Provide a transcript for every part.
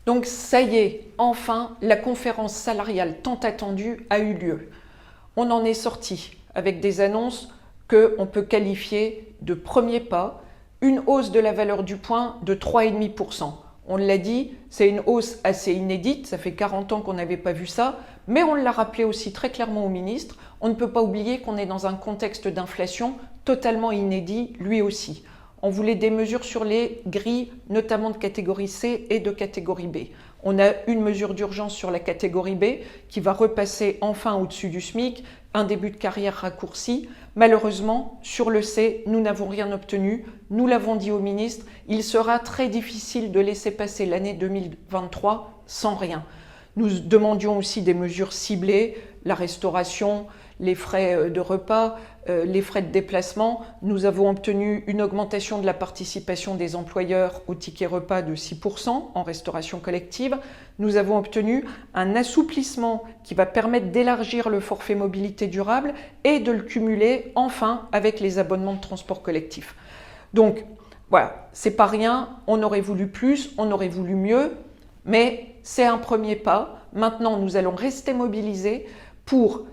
Donc ça y est, enfin, la conférence salariale tant attendue a eu lieu. On en est sorti avec des annonces qu'on peut qualifier de premier pas, une hausse de la valeur du point de 3,5%. On l'a dit, c'est une hausse assez inédite, ça fait 40 ans qu'on n'avait pas vu ça, mais on l'a rappelé aussi très clairement au ministre, on ne peut pas oublier qu'on est dans un contexte d'inflation totalement inédit lui aussi. On voulait des mesures sur les grilles, notamment de catégorie C et de catégorie B. On a une mesure d'urgence sur la catégorie B qui va repasser enfin au-dessus du SMIC, un début de carrière raccourci. Malheureusement, sur le C, nous n'avons rien obtenu. Nous l'avons dit au ministre, il sera très difficile de laisser passer l'année 2023 sans rien. Nous demandions aussi des mesures ciblées, la restauration, les frais de repas, les frais de déplacement. Nous avons obtenu une augmentation de la participation des employeurs au ticket repas de 6% en restauration collective. Nous avons obtenu un assouplissement qui va permettre d'élargir le forfait mobilité durable et de le cumuler enfin avec les abonnements de transport collectif. Donc voilà, c'est pas rien, on aurait voulu plus, on aurait voulu mieux, mais c'est un premier pas. Maintenant, nous allons rester mobilisés pour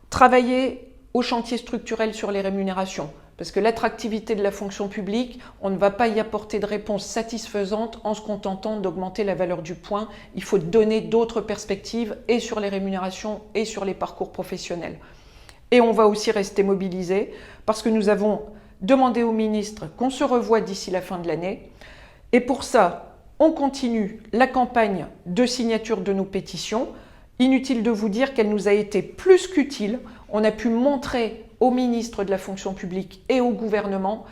travailler au chantier structurel sur les rémunérations. Parce que l'attractivité de la fonction publique, on ne va pas y apporter de réponse satisfaisante en se contentant d'augmenter la valeur du point. Il faut donner d'autres perspectives et sur les rémunérations et sur les parcours professionnels. Et on va aussi rester mobilisés parce que nous avons demandé au ministre qu'on se revoie d'ici la fin de l'année. Et pour ça, on continue la campagne de signature de nos pétitions. Inutile de vous dire qu'elle nous a été plus qu'utile. On a pu montrer au ministre de la fonction publique et au gouvernement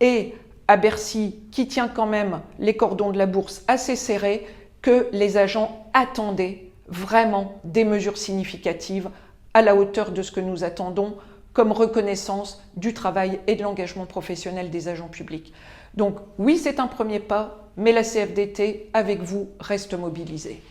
et à Bercy, qui tient quand même les cordons de la bourse assez serrés, que les agents attendaient vraiment des mesures significatives à la hauteur de ce que nous attendons comme reconnaissance du travail et de l'engagement professionnel des agents publics. Donc oui, c'est un premier pas, mais la CFDT, avec vous, reste mobilisée.